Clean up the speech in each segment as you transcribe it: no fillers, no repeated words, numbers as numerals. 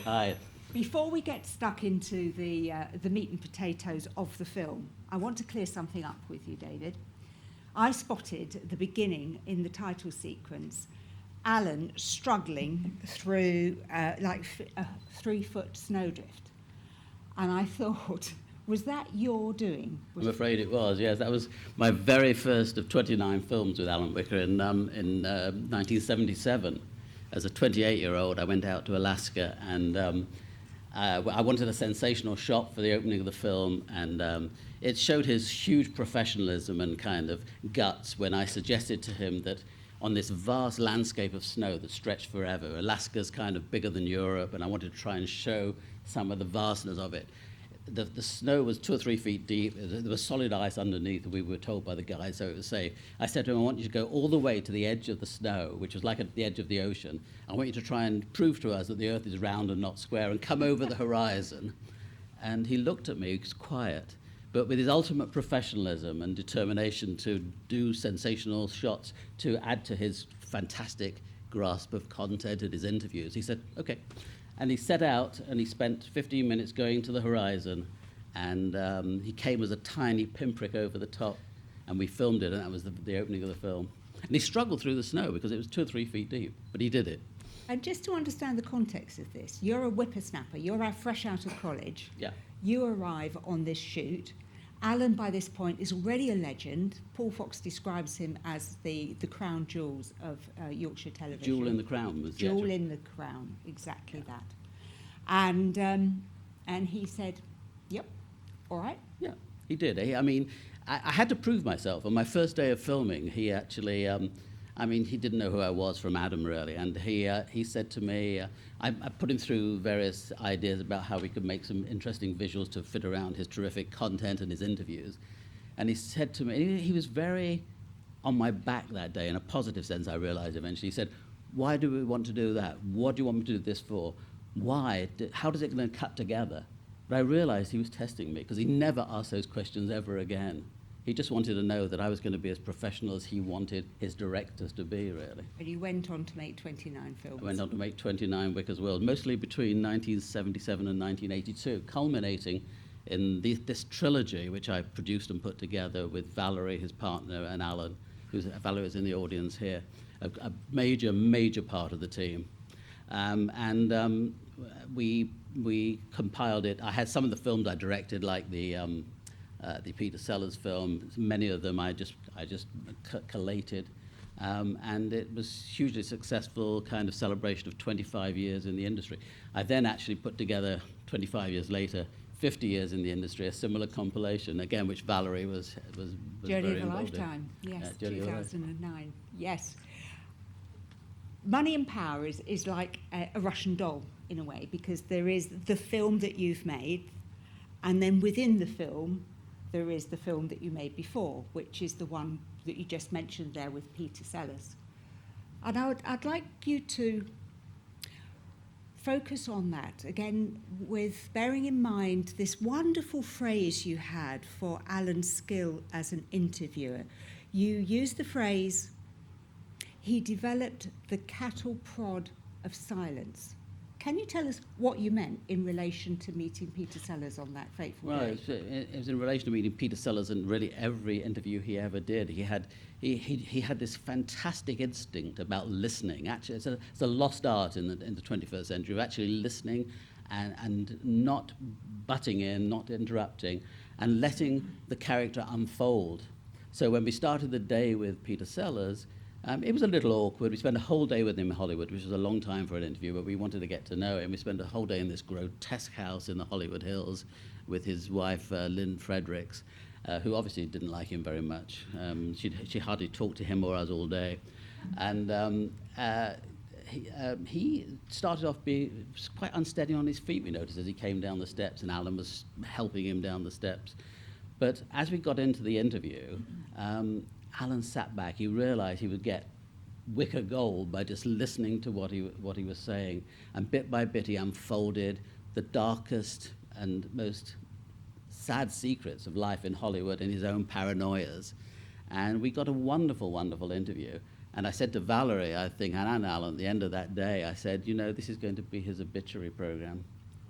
Hi. Before we get stuck into the meat and potatoes of the film, I want to clear something up with you, David. I spotted at the beginning in the title sequence Alan struggling through like a 3-foot snowdrift. And I thought, was that your doing? I'm afraid it was, yes. That was my very first of 29 films with Alan Whicker in 1977. As a 28-year-old, I went out to Alaska and I wanted a sensational shot for the opening of the film, and it showed his huge professionalism and kind of guts when I suggested to him that on this vast landscape of snow that stretched forever, Alaska's kind of bigger than Europe, and I wanted to try and show some of the vastness of it. The snow was 2 or 3 feet deep. There was solid ice underneath, we were told by the guide, so it was safe. I said to him, I want you to go all the way to the edge of the snow, which was like at the edge of the ocean. I want you to try and prove to us that the Earth is round and not square, and come over the horizon. And he looked at me, he was quiet, but with his ultimate professionalism and determination to do sensational shots to add to his fantastic grasp of content in his interviews, he said, okay. And he set out and he spent 15 minutes going to the horizon, and he came as a tiny pinprick over the top, and we filmed it, and that was the opening of the film. And he struggled through the snow because it was 2 or 3 feet deep, but he did it. And just to understand the context of this, you're a whippersnapper, you're fresh out of college. Yeah. You arrive on this shoot. Alan, by this point, is already a legend. Paul Fox describes him as the crown jewels of Yorkshire television. Jewel in the crown was the Jewel actual- in the crown, exactly that. And he said, yep, all right. Yeah, he did. I had to prove myself. On my first day of filming, he actually, he didn't know who I was from Adam, really. And he said to me, I put him through various ideas about how we could make some interesting visuals to fit around his terrific content and his interviews. And he said to me, he was very on my back that day, in a positive sense, I realized eventually. He said, why do we want to do that? What do you want me to do this for? Why? How does it going to cut together? But I realized he was testing me, because he never asked those questions ever again. He just wanted to know that I was going to be as professional as he wanted his directors to be, really. And you went on to make 29 films. I went on to make 29 Wicker's World, mostly between 1977 and 1982, culminating in this trilogy, which I produced and put together with Valerie, his partner, and Alan, Valerie is in the audience here, a major part of the team. We compiled it. I had some of the films I directed, like the Peter Sellers film. Many of them I just collated, and it was hugely successful, kind of celebration of 25 years in the industry. I then actually put together, 25 years later, 50 years in the industry, a similar compilation, again, which Valerie was Journey very of a involved Lifetime, in. yes, Journey of a Lifetime. 2009, yes. Money and Power is like a Russian doll, in a way, because there is the film that you've made, and then within the film, there is the film that you made before, which is the one that you just mentioned there with Peter Sellers. And I'd like you to focus on that, again, with bearing in mind this wonderful phrase you had for Alan's skill as an interviewer. You used the phrase, he developed the cattle prod of silence. Can you tell us what you meant in relation to meeting Peter Sellers on that fateful day? Well, it was in relation to meeting Peter Sellers and really every interview he ever did. He had this fantastic instinct about listening. Actually, it's a lost art in the 21st century of actually listening and not butting in, not interrupting, and letting the character unfold. So when we started the day with Peter Sellers, it was a little awkward. We spent a whole day with him in Hollywood, which was a long time for an interview, but we wanted to get to know him. We spent a whole day in this grotesque house in the Hollywood Hills with his wife, Lynn Fredericks, who obviously didn't like him very much. She hardly talked to him or us all day. And he started off being quite unsteady on his feet, we noticed, as he came down the steps, and Alan was helping him down the steps. But as we got into the interview, Alan sat back. He realized he would get Whicker gold by just listening to what he was saying. And bit by bit, he unfolded the darkest and most sad secrets of life in Hollywood and his own paranoias. And we got a wonderful, wonderful interview. And I said to Valerie, I think, and Alan, at the end of that day, I said, you know, this is going to be his obituary program.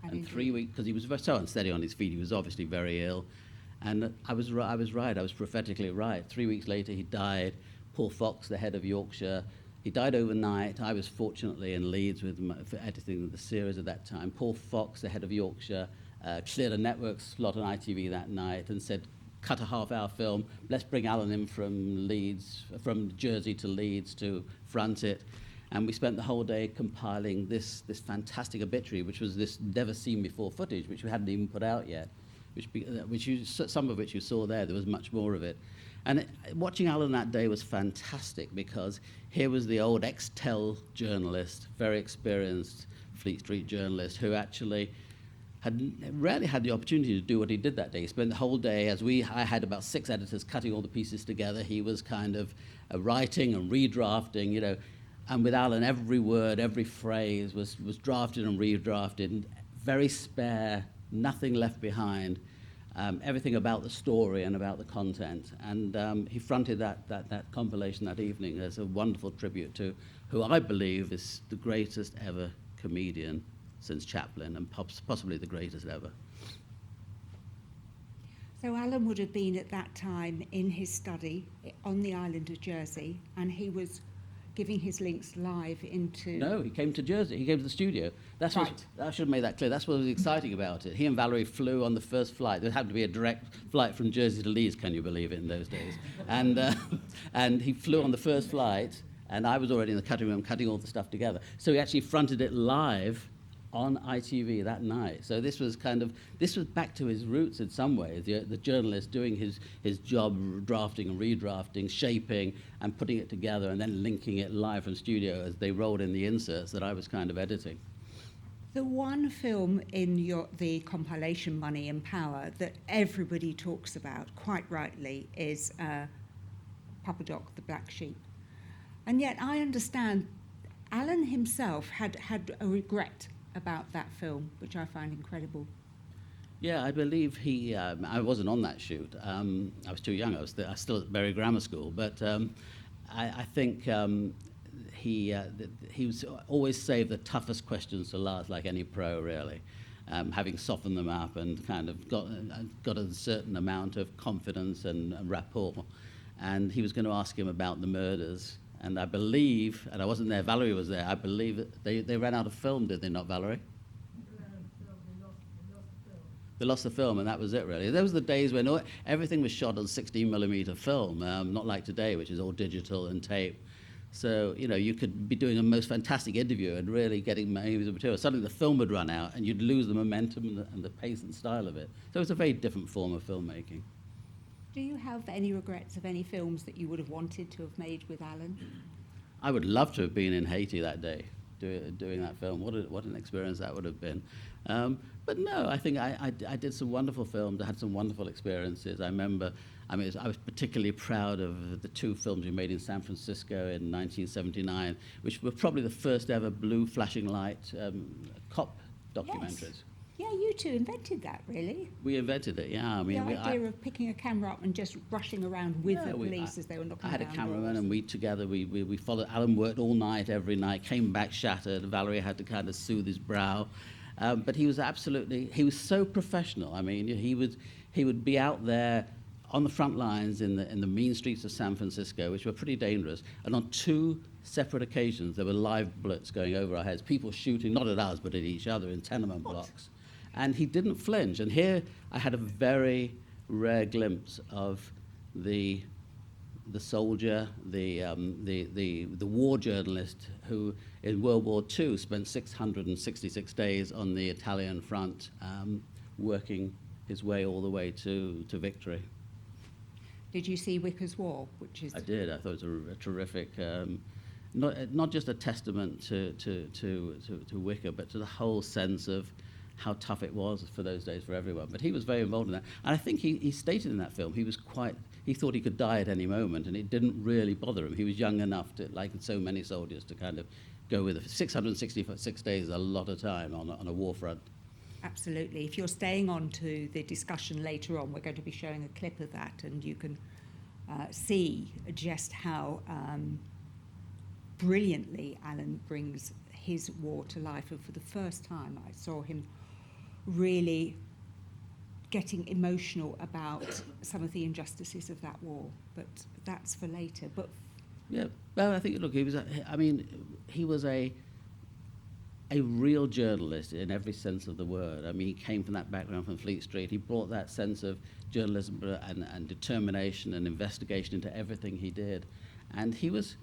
And 3 weeks, because he was so unsteady on his feet, he was obviously very ill. And I was right, I was prophetically right. 3 weeks later, he died. Paul Fox, the head of Yorkshire, he died overnight. I was fortunately in Leeds for editing the series at that time. Paul Fox, the head of Yorkshire, cleared a network slot on ITV that night and said, cut a half-hour film. Let's bring Alan in from Jersey to Leeds to front it. And we spent the whole day compiling this fantastic obituary, which was this never-seen-before footage, which we hadn't even put out yet, some of which you saw there. There was much more of it. And watching Alan that day was fantastic, because here was the old ex-Tel journalist, very experienced Fleet Street journalist, who actually had rarely had the opportunity to do what he did that day. He spent the whole day, I had about 6 editors cutting all the pieces together. He was kind of writing and redrafting, you know, and with Alan, every word, every phrase was drafted and redrafted, and very spare, nothing left behind, everything about the story and about the content. And he fronted that compilation that evening as a wonderful tribute to who I believe is the greatest ever comedian since Chaplin, and possibly the greatest ever. So Alan would have been at that time in his study on the island of Jersey, and he was giving his links live into... No, he came to Jersey. He came to the studio. That's right. I should have made that clear. That's what was exciting about it. He and Valerie flew on the first flight. There happened to be a direct flight from Jersey to Leeds, can you believe it, in those days? And he flew on the first flight, and I was already in the cutting room cutting all the stuff together. So he actually fronted it live on ITV that night. So this was back to his roots in some ways, the journalist doing his job, drafting and redrafting, shaping and putting it together, and then linking it live from studio as they rolled in the inserts that I was kind of editing. The one film in the compilation Money and Power that everybody talks about, quite rightly, is Papa Doc, the Black Sheep. And yet I understand Alan himself had a regret about that film, which I find incredible. Yeah, I believe I wasn't on that shoot. I was too young. I was still at Bury Grammar School. But I think he was always saved the toughest questions to last, like any pro, really. Having softened them up and kind of got a certain amount of confidence and rapport. And he was going to ask him about the murders. And I believe, and I wasn't there, Valerie was there, I believe that they ran out of film, did they not, Valerie? They lost the film, and that was it, really. Those were the days when everything was shot on 16mm film, not like today, which is all digital and tape. So, you know, you could be doing a most fantastic interview and really getting maybe the material. Suddenly the film would run out, and you'd lose the momentum and the pace and style of it. So it's a very different form of filmmaking. Do you have any regrets of any films that you would have wanted to have made with Alan? I would love to have been in Haiti that day, doing that film. What an experience that would have been. But no, I think I did some wonderful films. I had some wonderful experiences. I remember, I was particularly proud of the 2 films we made in San Francisco in 1979, which were probably the first ever blue flashing light cop documentaries. Yes. Yeah, you two invented that, really. We invented it, yeah. I mean, the idea of picking a camera up and just rushing around with the police as they were knocking down doors. I had a cameraman, and we together, we followed. Alan worked all night, every night, came back shattered. Valerie had to kind of soothe his brow. But he was so professional. I mean, he would be out there on the front lines in the mean streets of San Francisco, which were pretty dangerous. And on 2 separate occasions, there were live bullets going over our heads, people shooting, not at us, but at each other in tenement blocks. And he didn't flinch. And here I had a very rare glimpse of the soldier, the war journalist who in World War II spent 666 days on the Italian front, working his way all the way to victory. Did you see Whicker's War? I did. I thought it was a terrific, not just a testament to Whicker, but to the whole sense of how tough it was for those days for everyone. But he was very involved in that. And I think he stated in that film he thought he could die at any moment, and it didn't really bother him. He was young enough to, like so many soldiers, to kind of go with it. 666 days is a lot of time on a war front. Absolutely. If you're staying on to the discussion later on, we're going to be showing a clip of that, and you can see just how brilliantly Alan brings his war to life. And for the first time, I saw him really getting emotional about some of the injustices of that war. But that's for later. But yeah, well, I think, look, he was a real journalist in every sense of the word. I mean, he came from that background from Fleet Street. He brought that sense of journalism and determination and investigation into everything he did. And he was,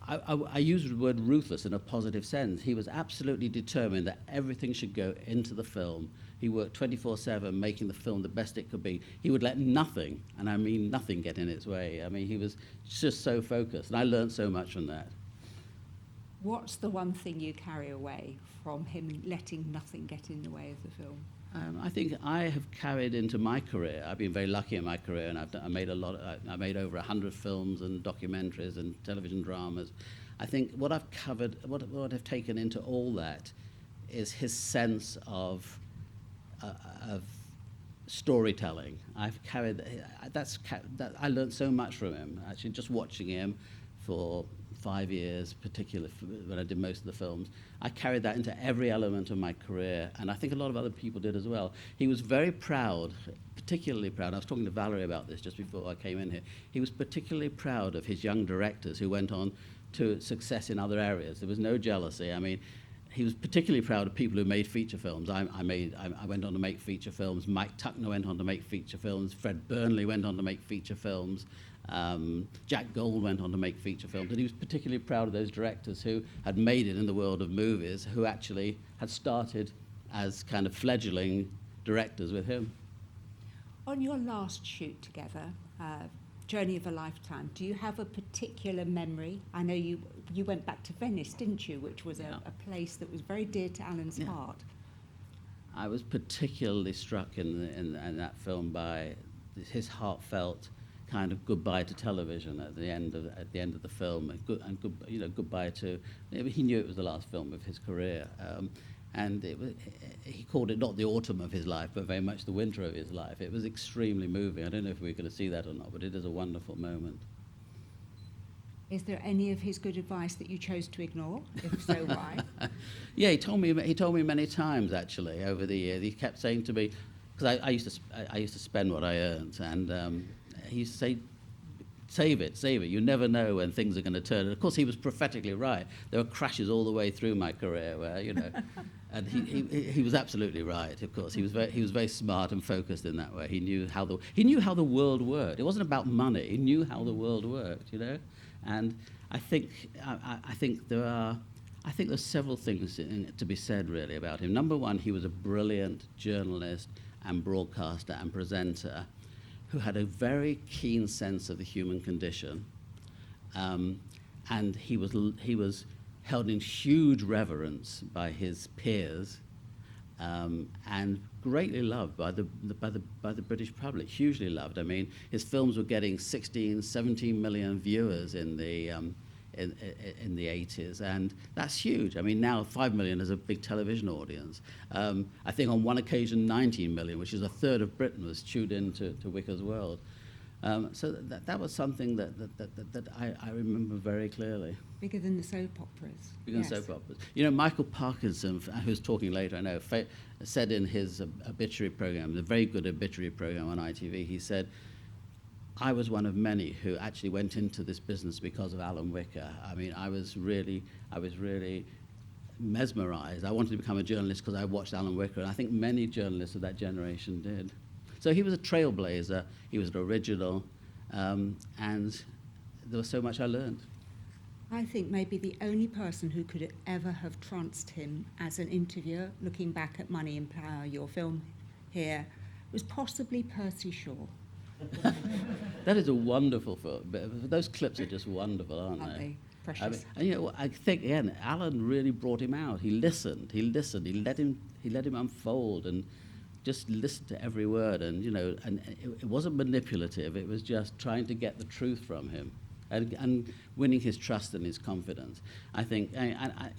I use the word ruthless in a positive sense. He was absolutely determined that everything should go into the film. He worked 24/7 making the film the best it could be. He would let nothing, and I mean nothing, get in its way. I mean, he was just so focused, and I learned so much from that. what's the one thing you carry away from him letting nothing get in the way of the film? I think I have carried into my career. I've been very lucky in my career, and I made over 100 films and documentaries and television dramas. I think what I've covered, what I've taken into all that, is his sense of storytelling. I've carried that. I learned so much from him. Actually, just watching him for 5 years, particularly when I did most of the films, I carried that into every element of my career, and I think a lot of other people did as well. He was very proud, particularly proud. I was talking to Valerie about this just before I came in here. He was particularly proud of his young directors who went on to success in other areas. There was no jealousy. I mean, he was particularly proud of people who made feature films. I went on to make feature films. Mike Tuckner went on to make feature films. Fred Burnley went on to make feature films. Jack Gold went on to make feature films. And he was particularly proud of those directors who had made it in the world of movies, who actually had started as kind of fledgling directors with him. On your last shoot together, Journey of a Lifetime, do you have a particular memory? I know you went back to Venice, didn't you, which was a place that was very dear to Alan's heart. I was particularly struck in that film by his heartfelt kind of goodbye to television at the end of the film, and goodbye to. He knew it was the last film of his career, and he called it not the autumn of his life, but very much the winter of his life. It was extremely moving. I don't know if we're going to see that or not, but it is a wonderful moment. Is there any of his good advice that you chose to ignore? If so, why? Yeah, he told me many times actually over the years. He kept saying to me, because I used to spend what I earned, and he used to say, save it. You never know when things are going to turn. And of course, he was prophetically right. There were crashes all the way through my career where, and he was absolutely right. Of course, he was very smart and focused in that way. He knew how the world worked. It wasn't about money. He knew how the world worked, And I think there's several things to be said really about him. Number one, he was a brilliant journalist and broadcaster and presenter who had a very keen sense of the human condition, and he was held in huge reverence by his peers, and greatly loved by the British public. Hugely loved. I mean, his films were getting 16, 17 million viewers in the 80s, and that's huge. I mean, now 5 million is a big television audience. I think on one occasion 19 million, which is a third of Britain, was tuned in to Whicker's World. So that was something that I remember very clearly. Bigger than the soap operas. Bigger than soap operas. Michael Parkinson, who's talking later, I know, said in his obituary program, the very good obituary program on ITV, he said, I was one of many who actually went into this business because of Alan Whicker. I mean, I was really mesmerized. I wanted to become a journalist because I watched Alan Whicker, and I think many journalists of that generation did. So he was a trailblazer, he was an original, and there was so much I learned. I think maybe the only person who could ever have tranced him as an interviewer, looking back at Money and Power, your film here, was possibly Percy Shaw. That is a wonderful film. Those clips are just wonderful, aren't they? Precious. I think, again, Alan really brought him out. He listened. He let him he let him unfold and just listened to every word, and it wasn't manipulative. It was just trying to get the truth from him, and winning his trust and his confidence. I think, I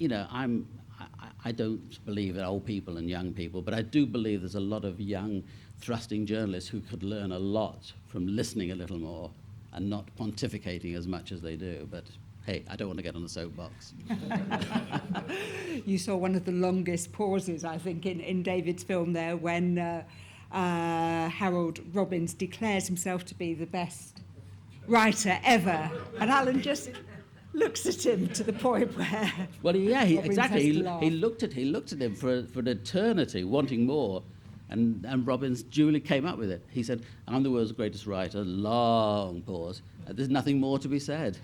don't believe in old people and young people, but I do believe there's a lot of young, thrusting journalists who could learn a lot from listening a little more and not pontificating as much as they do. But hey, I don't want to get on the soapbox. You saw one of the longest pauses, I think, in David's film there when Harold Robbins declares himself to be the best writer ever. And Alan just looks at him to the point where... Well, yeah, exactly. He looked at him for an eternity, wanting more. And Robbins duly came up with it. He said, I'm the world's greatest writer. Long pause. There's nothing more to be said.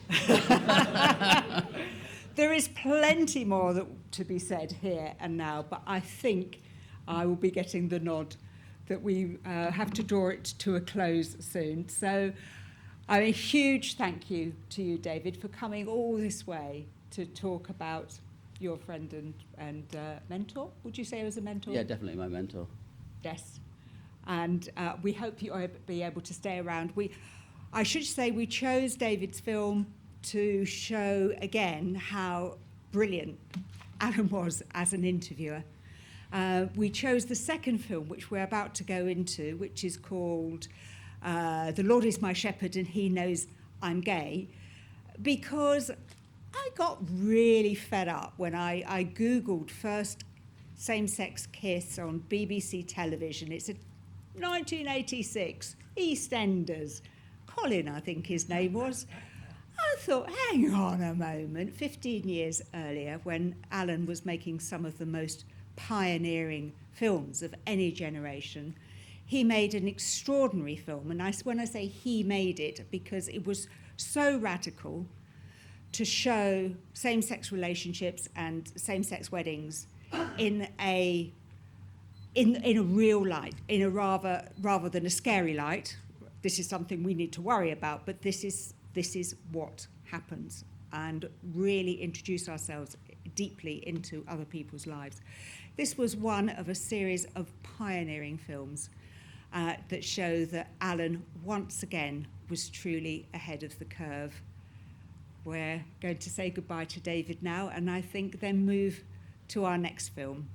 There is plenty more to be said here and now, but I think I will be getting the nod that we have to draw it to a close soon. So a huge thank you to you, David, for coming all this way to talk about your friend and mentor. Would you say he was a mentor? Yeah, definitely my mentor. Yes. And we hope you'll be able to stay around. I should say we chose David's film to show again how brilliant Alan was as an interviewer. We chose the second film, which we're about to go into, which is called The Lord is My Shepherd and He Knows I'm Gay, because I got really fed up when I Googled first same-sex kiss on BBC television. It's a 1986, EastEnders. Colin, I think his name was. I thought, hang on a moment, 15 years earlier, when Alan was making some of the most pioneering films of any generation, he made an extraordinary film. And when I say he made it, because it was so radical to show same-sex relationships and same-sex weddings in a real light, in a rather than a scary light. This is something we need to worry about, but this is what happens, and really introduce ourselves deeply into other people's lives. This was one of a series of pioneering films that show that Alan once again was truly ahead of the curve. We're going to say goodbye to David now, and I think then move to our next film.